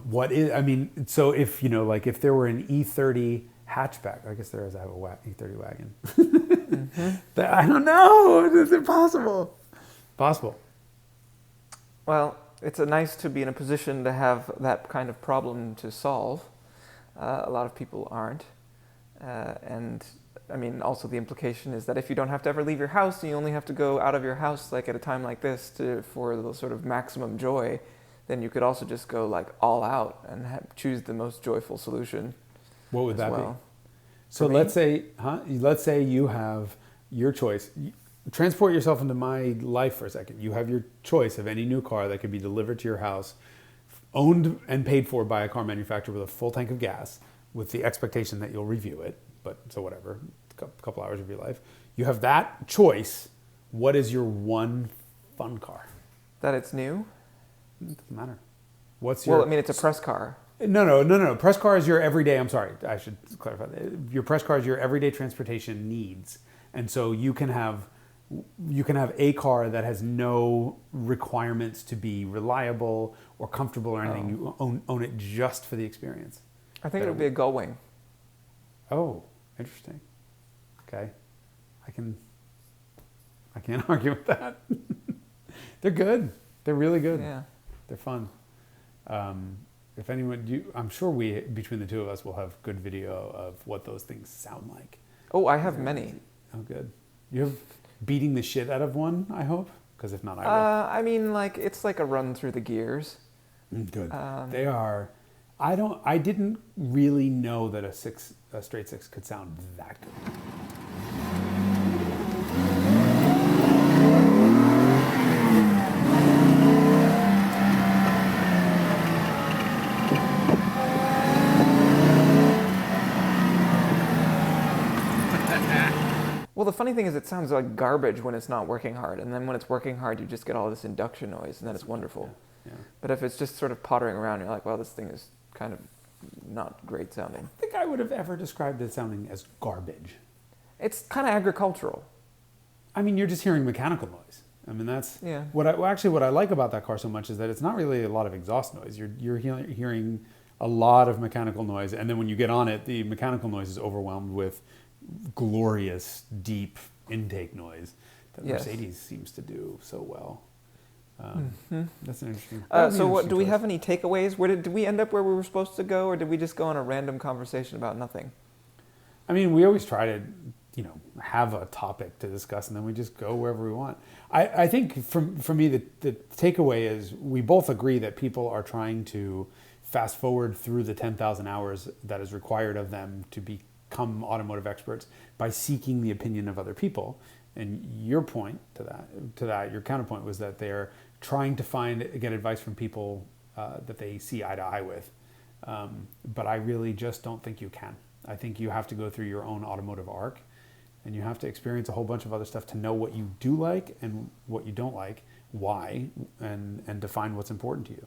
what is? I mean, so if like if there were an E30 hatchback, I guess there is. I have a E30 wagon. Mm-hmm. I don't know. It's impossible. Possible. Well, it's nice to be in a position to have that kind of problem to solve. A lot of people aren't, and I mean, also the implication is that if you don't have to ever leave your house and you only have to go out of your house like at a time like this for the sort of maximum joy, then you could also just go like all out and choose the most joyful solution. What would that be? So For let's say you have your choice. Transport yourself into my life for a second. You have your choice of any new car that could be delivered to your house, owned and paid for by a car manufacturer with a full tank of gas, with the expectation that you'll review it. But so whatever, a couple hours of your life. You have that choice. What is your one fun car? That it's new? It doesn't matter. What's Well, I mean, it's a press car. No. Press car is your everyday, I'm sorry, I should clarify that. Your press car is your everyday transportation needs. And so you can have a car that has no requirements to be reliable or comfortable or anything. You own it just for the experience. I think it would be a Gullwing. Oh, interesting. Okay. I can't argue with that. They're good. They're really good. Yeah. They're fun. If anyone, I'm sure we, between the two of us, will have good video of what those things sound like. Oh, I have many. Oh, good. You have beating the shit out of one, I hope? Because if not, I will. I mean, like, it's like a run through the gears. Good. They are. I didn't really know that a straight six could sound that good. Well, the funny thing is it sounds like garbage when it's not working hard. And then when it's working hard, you just get all this induction noise, and then it's wonderful. Yeah. But if it's just sort of pottering around, you're like, well, this thing is kind of not great sounding. I think I would have ever described it sounding as garbage. It's kind of agricultural. I mean, you're just hearing mechanical noise. I mean, that's Yeah. what I like about that car so much is that it's not really a lot of exhaust noise. You're hearing a lot of mechanical noise, and then when you get on it, the mechanical noise is overwhelmed with glorious, deep intake noise that Yes. Mercedes seems to do so well. That's an interesting. So, what do we have any takeaways? Did we end up where we were supposed to go, or did we just go on a random conversation about nothing? I mean, we always try to, have a topic to discuss, and then we just go wherever we want. I think for me, the takeaway is we both agree that people are trying to fast forward through the 10,000 hours that is required of them to become automotive experts by seeking the opinion of other people. And your point to that, your counterpoint was that they're trying to get advice from people that they see eye to eye with. But I really just don't think you can. I think you have to go through your own automotive arc, and you have to experience a whole bunch of other stuff to know what you do like and what you don't like, why, and define what's important to you.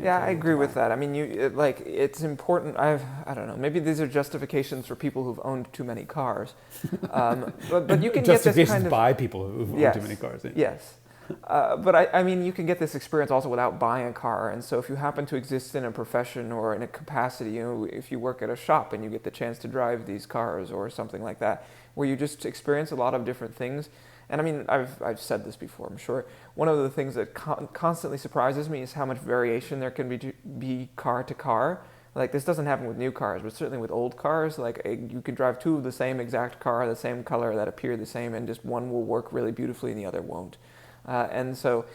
I agree with that. I mean, it's important. I don't know. Maybe these are justifications for people who've owned too many cars, but you can get this kind of by people who've owned too many cars. Yeah. Yes, but I mean, you can get this experience also without buying a car. And so, if you happen to exist in a profession or in a capacity, if you work at a shop and you get the chance to drive these cars or something like that, where you just experience a lot of different things. And I mean, I've said this before, I'm sure. One of the things that constantly surprises me is how much variation there can be car to car. Like, this doesn't happen with new cars, but certainly with old cars. Like, you can drive two of the same exact car, the same color, that appear the same, and just one will work really beautifully and the other won't. And so,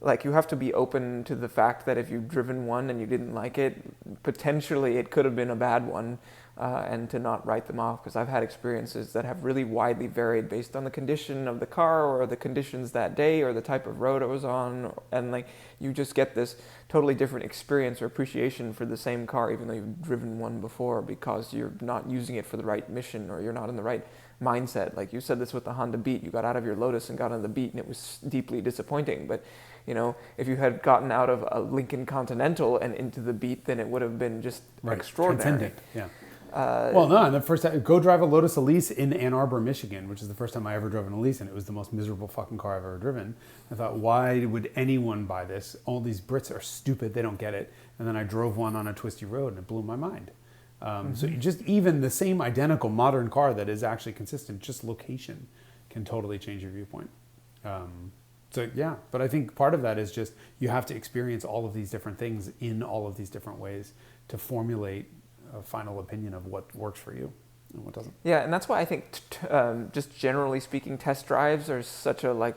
like, you have to be open to the fact that if you've driven one and you didn't like it, potentially it could have been a bad one. And to not write them off, because I've had experiences that have really widely varied based on the condition of the car or the conditions that day or the type of road it was on, and like you just get this totally different experience or appreciation for the same car even though you've driven one before, because you're not using it for the right mission or you're not in the right mindset. Like you said this with the Honda Beat, you got out of your Lotus and got on the Beat and it was deeply disappointing. But, you know, if you had gotten out of a Lincoln Continental and into the Beat, then it would have been just extraordinary. Transcendent. Yeah. Well, no, the first time, go drive a Lotus Elise in Ann Arbor, Michigan, which is the first time I ever drove an Elise, and it was the most miserable fucking car I've ever driven. I thought, why would anyone buy this? All these Brits are stupid, they don't get it. And then I drove one on a twisty road, and it blew my mind. So you just even the same identical modern car that is actually consistent, just location can totally change your viewpoint. So yeah, but I think part of that is just you have to experience all of these different things in all of these different ways to formulate a final opinion of what works for you and what doesn't. Yeah, and that's why I think just generally speaking, test drives are such a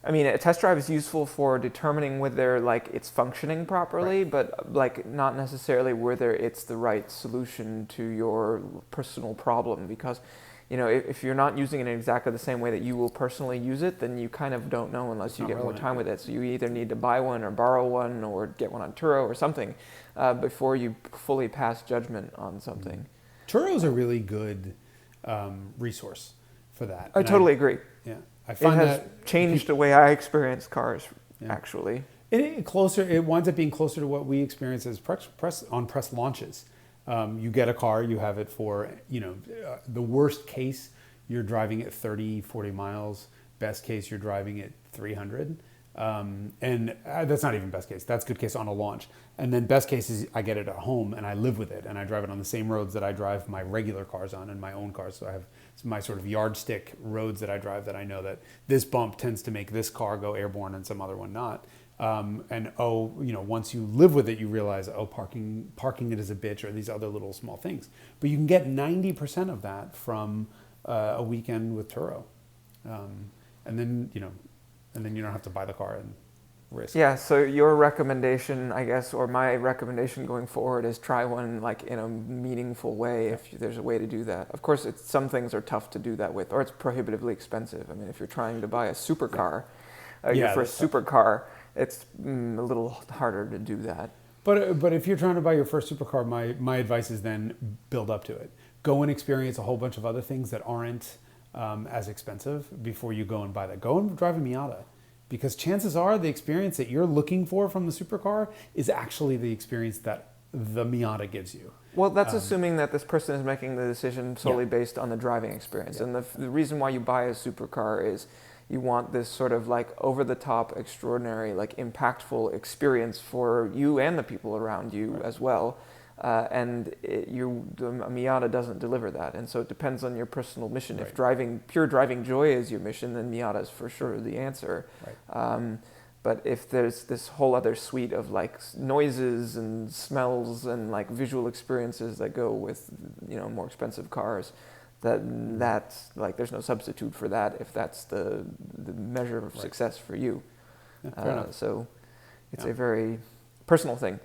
a test drive is useful for determining whether it's functioning properly, but not necessarily whether it's the right solution to your personal problem. Because, you know, if you're not using it in exactly the same way that you will personally use it, then you kind of don't know unless you get more time with it. So you either need to buy one or borrow one or get one on Turo or something before you fully pass judgment on something. Turo's a really good resource for that. I totally agree. Yeah. I find it has changed the way I experience cars, actually. It winds up being closer to what we experience as press launches. You get a car, you have it for, the worst case, you're driving at 30, 40 miles. Best case, you're driving at 300. And that's not even best case. That's good case on a launch. And then best case is I get it at home and I live with it and I drive it on the same roads that I drive my regular cars on and my own cars. So I have my sort of yardstick roads that I drive that I know that this bump tends to make this car go airborne and some other one not. Once you live with it, you realize, parking it is a bitch, or these other little small things. But you can get 90% of that from a weekend with Turo. And then you don't have to buy the car and risk. Yeah, so your recommendation, I guess, or my recommendation going forward is try one in a meaningful way if there's a way to do that. Of course, some things are tough to do that with, or it's prohibitively expensive. I mean, if you're trying to buy a supercar, your first supercar, it's a little harder to do that. But if you're trying to buy your first supercar, my advice is then build up to it. Go and experience a whole bunch of other things that aren't as expensive before you go and buy that. Go and drive a Miata, because chances are the experience that you're looking for from the supercar is actually the experience that the Miata gives you. Well, that's assuming that this person is making the decision solely based on the driving experience. Yeah. And the reason why you buy a supercar is you want this sort of over-the-top, extraordinary, impactful experience for you and the people around you as well. And the Miata doesn't deliver that. And so it depends on your personal mission. Right. If pure driving joy is your mission, then Miata is for sure the answer. Right. But if there's this whole other suite of noises and smells and visual experiences that go with more expensive cars, that's there's no substitute for that if that's the measure of success for you. Yeah, so it's a very personal thing.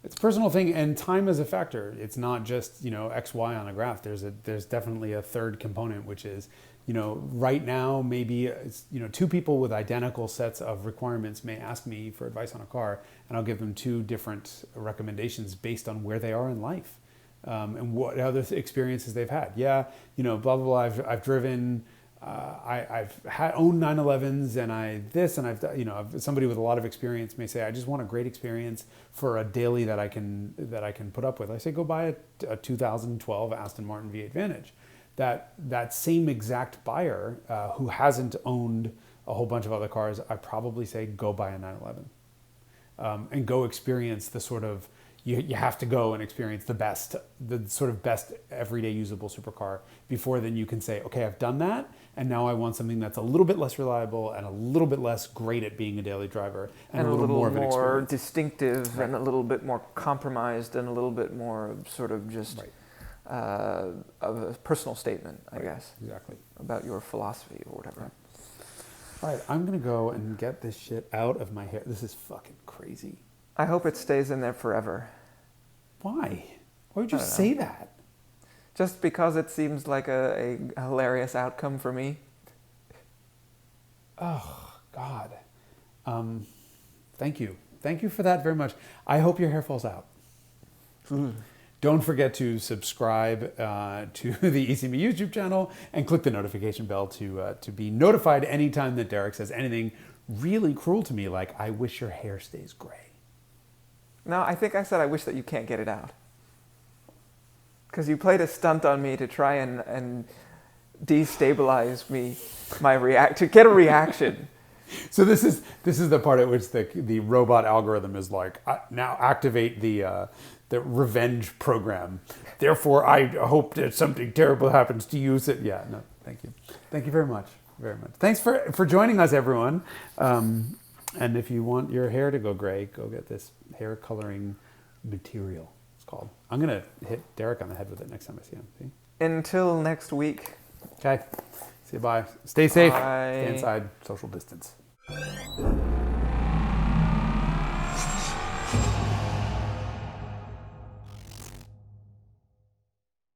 It's a personal thing, and time is a factor. It's not just X, Y on a graph. There's definitely a third component, which is right now maybe it's, two people with identical sets of requirements may ask me for advice on a car, and I'll give them two different recommendations based on where they are in life. And what other experiences they've had. Yeah, blah, blah, blah. I've driven, I've owned 911s and somebody with a lot of experience may say, I just want a great experience for a daily that I can put up with. I say, go buy a 2012 Aston Martin V8 Vantage. That same exact buyer who hasn't owned a whole bunch of other cars, I probably say, go buy a 911 and go experience the sort of, you have to go and experience the sort of best everyday usable supercar before then you can say, okay, I've done that, and now I want something that's a little bit less reliable and a little bit less great at being a daily driver and a little more of an experience. Distinctive, right. And a little bit more compromised and a little bit more sort of just of a personal statement, I guess. Exactly. About your philosophy or whatever. Right. All right, I'm going to go and get this shit out of my hair. This is fucking crazy. I hope it stays in there forever. Why? Why would you say that? Just because it seems like a hilarious outcome for me. Oh, God. Thank you. Thank you for that very much. I hope your hair falls out. Don't forget to subscribe to the ISSIMI YouTube channel and click the notification bell to be notified anytime that Derek says anything really cruel to me, like, I wish your hair stays gray. No, I think I said I wish that you can't get it out. Because you played a stunt on me to try and destabilize me, to get a reaction. So this is the part at which the robot algorithm is like, now activate the revenge program. Therefore, I hope that something terrible happens to you. So, yeah, no, thank you. Thank you very much. Very much. Thanks for joining us, everyone. And if you want your hair to go gray, go get this hair coloring material, it's called. I'm going to hit Derek on the head with it next time I see him. See? Until next week. Okay. See you, bye. Stay safe. Bye. Stay inside. Social distance.